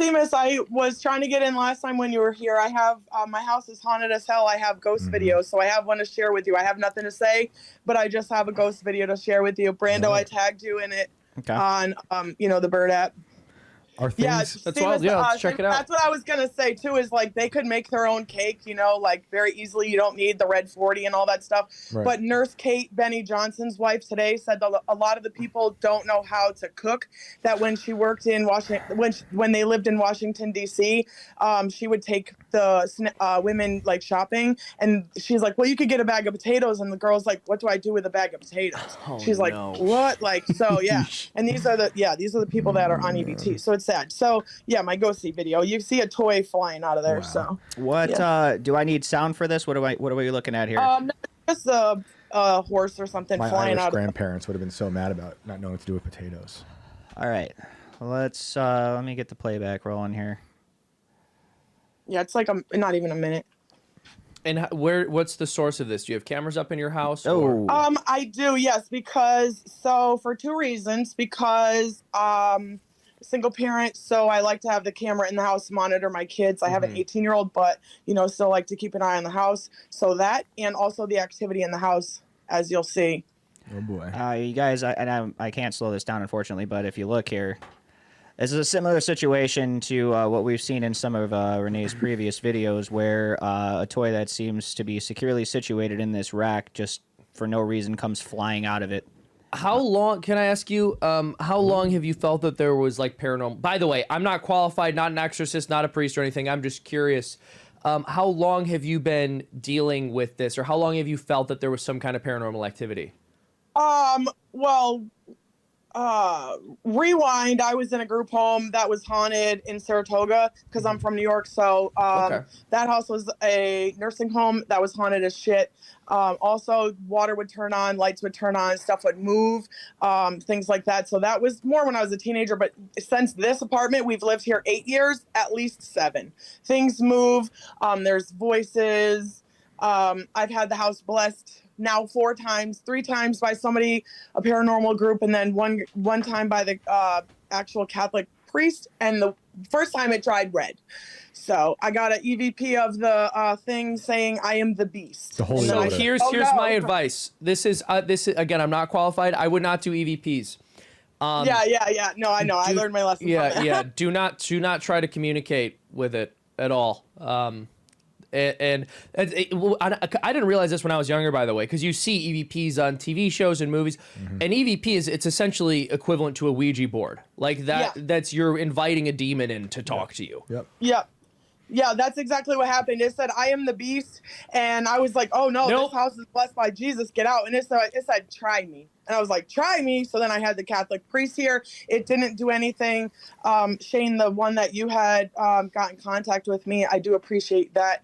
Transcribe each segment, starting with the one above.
Seamus, I was trying to get in last time when you were here. I have my house is haunted as hell. I have ghost videos, so I have one to share with you. I have nothing to say, but I just have a ghost video to share with you. Brando, I tagged you in it on the Bird app. Are things Yeah, That's Seamus, wild. Yeah, let's check it out. That's what I was gonna say too. Is like they could make their own cake, like very easily. You don't need the red 40 and all that stuff. Right. But Nurse Kate, Benny Johnson's wife, today said that a lot of the people don't know how to cook. That when she worked in Washington, when they lived in Washington D.C., she would take the women like shopping, and she's like, "Well, you could get a bag of potatoes," and the girl's like, "What do I do with a bag of potatoes?" She's like, "What?" Like, so yeah. And these are the people that are on EBT. So it's sad. So yeah, my ghosty video. You see a toy flying out of there. Wow. So what do I need sound for this? What are we looking at here? No, just a horse or something flying Irish out. grandparents would have been so mad about not knowing what to do with potatoes. All right, let's let me get the playback rolling here. Yeah, it's like not even a minute. And what's the source of this? Do you have cameras up in your house? Oh. I do, yes, for two reasons. Because single parent, so I like to have the camera in the house to monitor my kids. I have an 18-year-old, but still like to keep an eye on the house. So that, and also the activity in the house, as you'll see. Oh boy. You guys, I can't slow this down, unfortunately, but if you look here, this is a similar situation to what we've seen in some of Renee's previous videos, where a toy that seems to be securely situated in this rack just for no reason comes flying out of it. How long, can I ask you, how long have you felt that there was like paranormal? By the way, I'm not qualified, not an exorcist, not a priest or anything. I'm just curious. How long have you been dealing with this, or how long have you felt that there was some kind of paranormal activity? Well, rewind, I was in a group home that was haunted in Saratoga because I'm from New York. So that house was a nursing home that was haunted as shit. Also, water would turn on, lights would turn on, stuff would move, things like that. So that was more when I was a teenager. But since this apartment, we've lived here 8 years, at least 7. Things move. There's voices. I've had the house blessed now 4 times, 3 times by somebody, a paranormal group, and then one time by the actual Catholic priest. And the first time it dried red. So I got an EVP of the thing saying I am the beast. So here's my advice. This is again, I'm not qualified. I would not do EVPs. Yeah. No, I know. I learned my lesson. Yeah. Do not try to communicate with it at all. I didn't realize this when I was younger, by the way, because you see EVPs on TV shows and movies. An EVP it's essentially equivalent to a Ouija board. Like that. Yeah. That's you're inviting a demon in to talk to you. Yep. Yeah, that's exactly what happened. It said, I am the beast. And I was like, oh, no, This house is blessed by Jesus. Get out. And it said, try me. And I was like, try me. So then I had the Catholic priest here. It didn't do anything. Shane, the one that you had got in contact with me, I do appreciate that.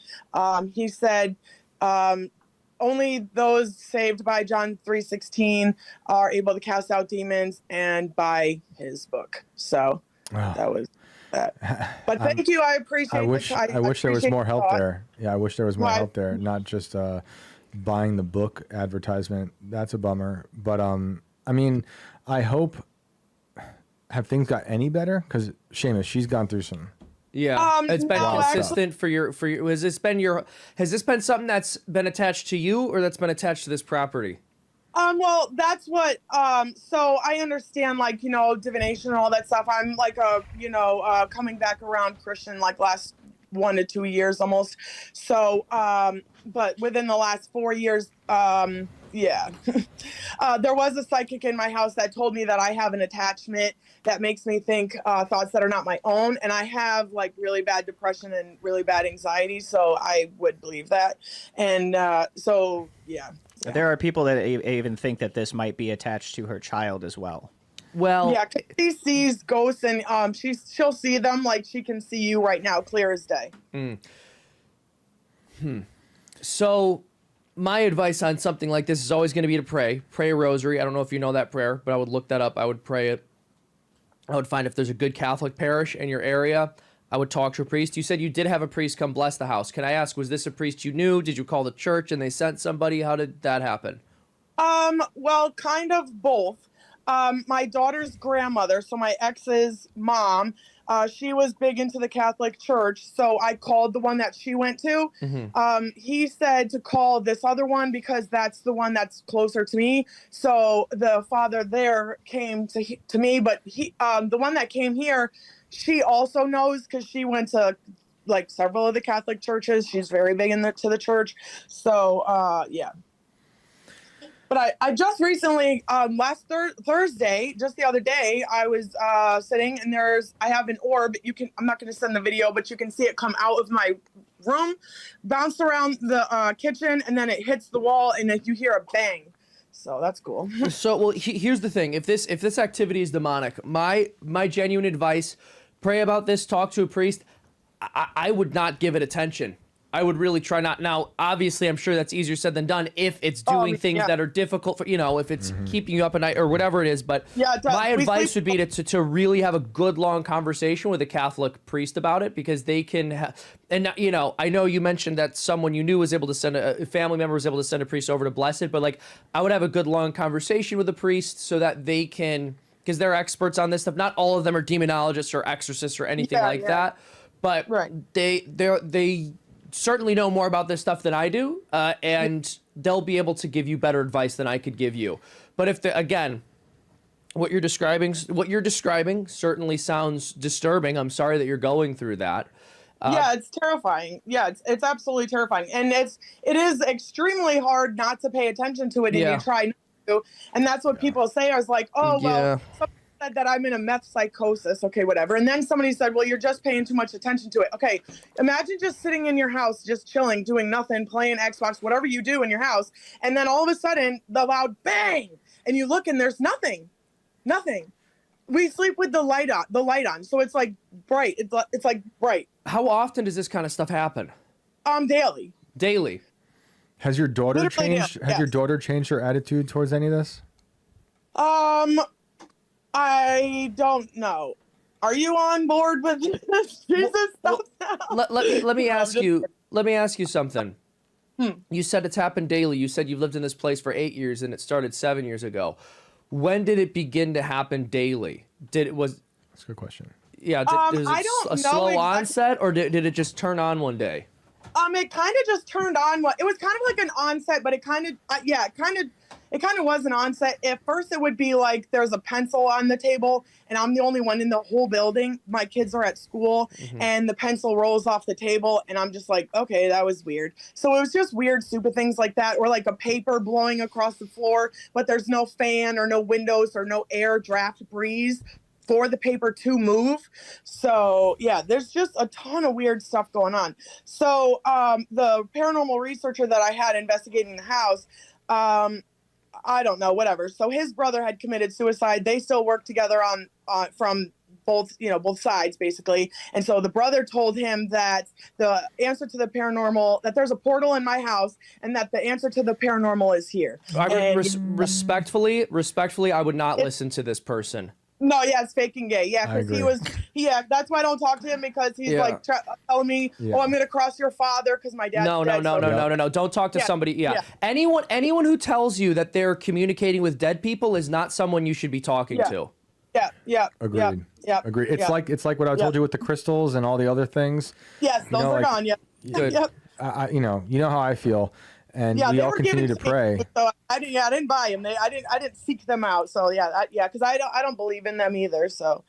He said, only those saved by John 3:16 are able to cast out demons, and by his book. So that was that. But thank you. I appreciate it. I wish there was more help there. Yeah, I wish there was more help there, not just buying the book advertisement. That's a bummer. But I mean, I hope, have things got any better? Because Seamus, she's gone through some. Yeah, it's been consistent for your. Has this been something that's been attached to you, or that's been attached to this property? Well, that's what, so I understand, like, divination and all that stuff. I'm like coming back around Christian, like last 1 to 2 years almost. So, but within the last 4 years, there was a psychic in my house that told me that I have an attachment that makes me think thoughts that are not my own. And I have like really bad depression and really bad anxiety. So I would believe that. And yeah. There are people that even think that this might be attached to her child as well. Well, yeah, she sees ghosts, and she'll see them like she can see you right now, clear as day. So my advice on something like this is always going to be to pray a rosary. I don't know if you know that prayer, but I would look that up. I would pray it. I would find if there's a good Catholic parish in your area. I would talk to a priest. You said you did have a priest come bless the house. Can I ask, was this a priest you knew? Did you call the church and they sent somebody? How did that happen? Well, kind of both. My daughter's grandmother, so my ex's mom, She was big into the Catholic Church, so I called the one that she went to. He said to call this other one because that's the one that's closer to me. So the father there came to me, but the one that came here, she also knows because she went to like several of the Catholic churches. She's very big to the church. So yeah. But I just recently, last Thursday, just the other day, I was sitting and I have an orb. I'm not going to send the video, but you can see it come out of my room, bounce around the kitchen, and then it hits the wall, and you hear a bang. So that's cool. So, well, here's the thing. If this activity is demonic, my genuine advice, pray about this, talk to a priest. I would not give it attention. I would really try not. Now, obviously, I'm sure that's easier said than done if it's doing things that are difficult for, if it's keeping you up at night or whatever it is. But my advice would be to really have a good, long conversation with a Catholic priest about it, because they can, I know you mentioned that someone you knew was able to send a family member was able to send a priest over to bless it. But like, I would have a good, long conversation with a priest so that they can, because they're experts on this stuff. Not all of them are demonologists or exorcists or anything that. But they certainly know more about this stuff than I do, and they'll be able to give you better advice than I could give you. But again, what you're describing certainly sounds disturbing. I'm sorry that you're going through that. Yeah, it's terrifying. Yeah, it's absolutely terrifying, and it is extremely hard not to pay attention to it, and you try not to. And that's what people say. I was like, oh well. Said that I'm in a meth psychosis. Okay, whatever. And then somebody said, well, you're just paying too much attention to it. Okay, imagine just sitting in your house, just chilling, doing nothing, playing Xbox, whatever you do in your house. And then all of a sudden, the loud bang, and you look and there's nothing. We sleep with the light on. So it's like bright. It's like bright. How often does this kind of stuff happen? Daily. Has your daughter changed? Has your daughter changed her attitude towards any of this? I don't know. Are you on board with this? Jesus, stop now. Let me ask you. Let me ask you something. You said it's happened daily. You said you've lived in this place for 8 years, and it started 7 years ago. When did it begin to happen daily? That's a good question. Yeah. Is it a slow onset, or did it just turn on one day? It kind of just turned on. It was kind of like an onset, but it kind of was an onset. At first, it would be like there's a pencil on the table, and I'm the only one in the whole building. My kids are at school, and the pencil rolls off the table, and I'm just like, okay, that was weird. So it was just weird, stupid things like that, or like a paper blowing across the floor, but there's no fan or no windows or no air draft breeze for the paper to move. So yeah, there's just a ton of weird stuff going on. So the paranormal researcher that I had investigating the house, I don't know, whatever. So his brother had committed suicide. They still work together on from both sides, basically. And so the brother told him that the answer to the paranormal, that there's a portal in my house, and that the answer to the paranormal is here. Respectfully, I would not listen to this person. No, yeah, it's faking gay. Yeah, because that's why I don't talk to him, because he's like telling me, oh, I'm going to cross your father because my dad's dead. No. Don't talk to somebody. Yeah. Anyone who tells you that they're communicating with dead people is not someone you should be talking to. Yeah. Agreed. Yeah. Agreed. It's like what I told you with the crystals and all the other things. Yes, those are gone. Yeah. Good. Yep. You know how I feel. And we all continue to pray. Me, so I didn't buy them. I didn't seek them out. So because I don't believe in them either. So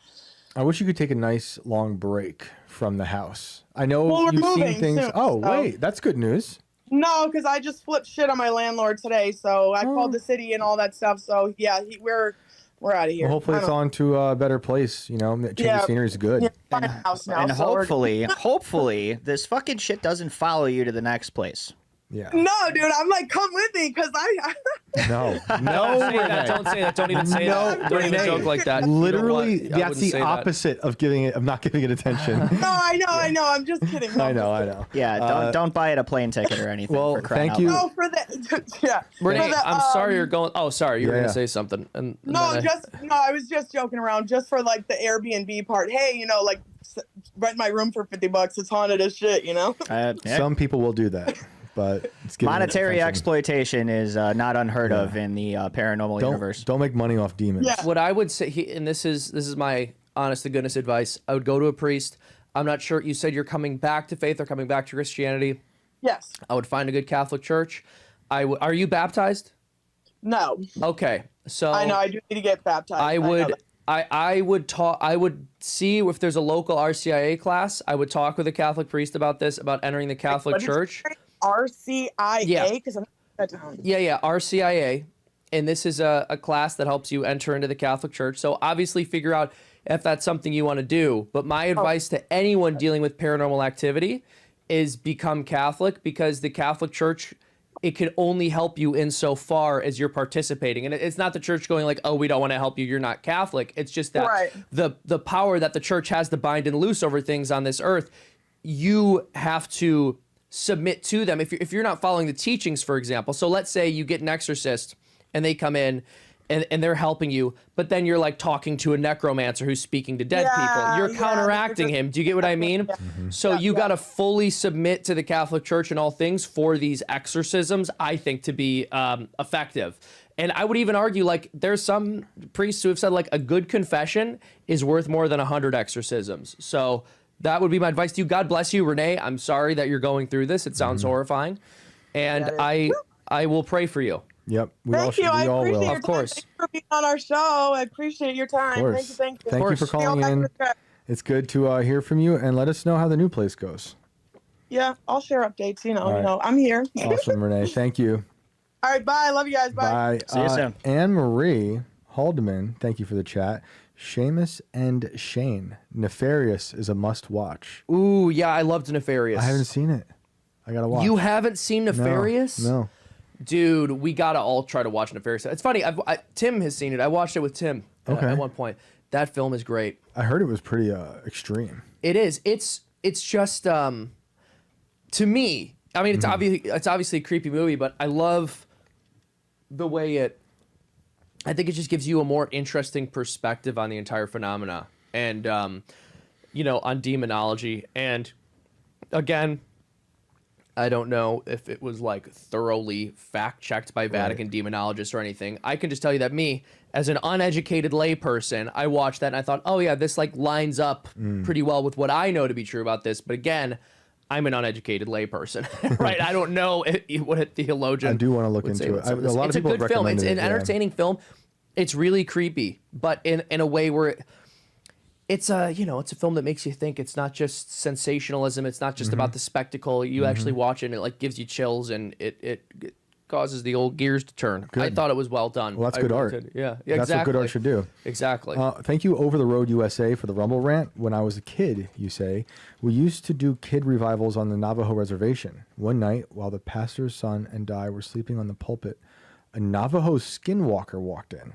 I wish you could take a nice long break from the house. I know you've seen things. Soon, wait, that's good news. No, because I just flipped shit on my landlord today. So I called the city and all that stuff. So yeah, we're out of here. Well, hopefully it's on to a better place. Change of scenery is good. And hopefully this fucking shit doesn't follow you to the next place. Yeah. No, dude, I'm like, come with me, because No. Don't say that. Don't even say that. Don't even joke like that. Literally, that's the opposite of not giving it attention. No, I know. I'm just kidding. No, I know. Yeah, don't buy it a plane ticket or anything. Well, thank you. No, for that. Yeah. Renee, I'm sorry you're going. Oh, sorry, you were going to say something. I was just joking around, just for like the Airbnb part. Hey, like rent my room for $50. It's haunted as shit. Some people will do that. But monetary exploitation is not unheard of in the paranormal universe. Don't make money off demons. Yeah. What I would say, and this is my honest to goodness advice, I would go to a priest. I'm not sure. You said you're coming back to faith or coming back to Christianity. Yes. I would find a good Catholic church. Are you baptized? No. Okay. So I know I do need to get baptized. I would see if there's a local RCIA class. I would talk with a Catholic priest about this, about entering the Catholic Church. RCIA? Because I'm that down. Yeah, RCIA. And this is a class that helps you enter into the Catholic Church. So obviously figure out if that's something you want to do. But my advice to anyone dealing with paranormal activity is become Catholic, because the Catholic Church, it can only help you insofar as you're participating. And it's not the church going like, oh, we don't want to help you, you're not Catholic. It's just that the power that the church has to bind and loose over things on this earth, you have to submit to them. If you're not following the teachings, for example. So let's say you get an exorcist and they come in and they're helping you, but then you're like talking to a necromancer who's speaking to dead people. You're counteracting him. Do you get what I mean? So you got to fully submit to the Catholic Church and all things for these exorcisms, I think, to be effective. And I would even argue, like, there's some priests who have said, like, a good confession is worth more than 100 exorcisms. So that would be my advice to you. God bless you, Renee. I'm sorry that you're going through this. It sounds horrifying. And I will pray for you. Yep. Thank you. I appreciate your Of course. Thank you for being on our show. I appreciate your time. Of course. Thank you. Thank you for calling in. It's good to hear from you, and let us know how the new place goes. Yeah, I'll share updates. You know, I'm here. Awesome, Renee. Thank you. All right, bye. Love you guys. Bye. See you soon. Anne-Marie Haldeman, thank you for the chat. Seamus and Shane. Nefarious is a must-watch. Ooh, yeah, I loved Nefarious. I haven't seen it. I got to watch. You haven't seen Nefarious? No. Dude, we got to all try to watch Nefarious. It's funny. Tim has seen it. I watched it with Tim at one point. That film is great. I heard it was pretty extreme. It is. It's just, to me, I mean, it's obviously a creepy movie, but I love the way I think it just gives you a more interesting perspective on the entire phenomena and, on demonology. And again, I don't know if it was like thoroughly fact-checked by Vatican demonologists or anything. I can just tell you that me, as an uneducated layperson, I watched that and I thought, oh yeah, this like lines up pretty well with what I know to be true about this. But again, I'm an uneducated layperson, right? I don't know what a theologian. I do want to look into it. A lot of people have recommended it. It's a good film. It's an entertaining film. It's really creepy, but in a way where it's a film that makes you think. It's not just sensationalism. It's not just about the spectacle. You actually watch it and it like gives you chills and it causes the old gears to turn. Good. I thought it was well done. Well, that's good art. Yeah, exactly. That's what good art should do. Exactly. Thank you, Over the Road USA, for the Rumble rant. When I was a kid, you say, we used to do kid revivals on the Navajo reservation. One night, while the pastor's son and I were sleeping on the pulpit, a Navajo skinwalker walked in.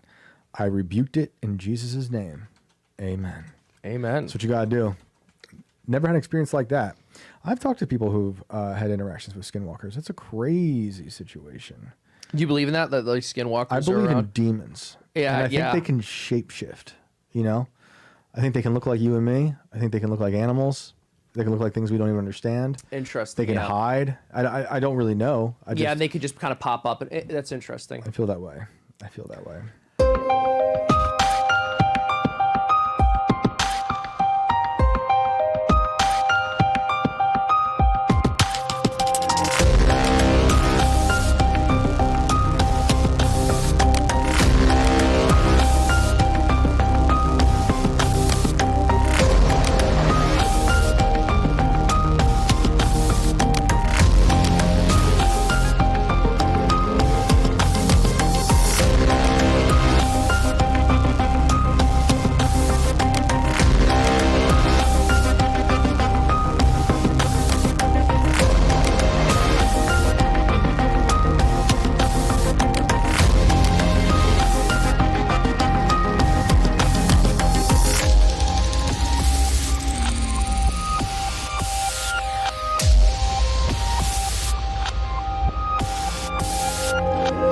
I rebuked it in Jesus' name. Amen. Amen. That's what you got to do. Never had an experience like that. I've talked to people who've had interactions with skinwalkers. It's a crazy situation. Do you believe in that like skinwalkers I believe are around? in demons. Yeah, and I think they can shapeshift, I think they can look like you and me. I think they can look like animals. They can look like things we don't even understand. Interesting. They can hide. I don't really know. And they could just kind of pop up. That's interesting. I feel that way.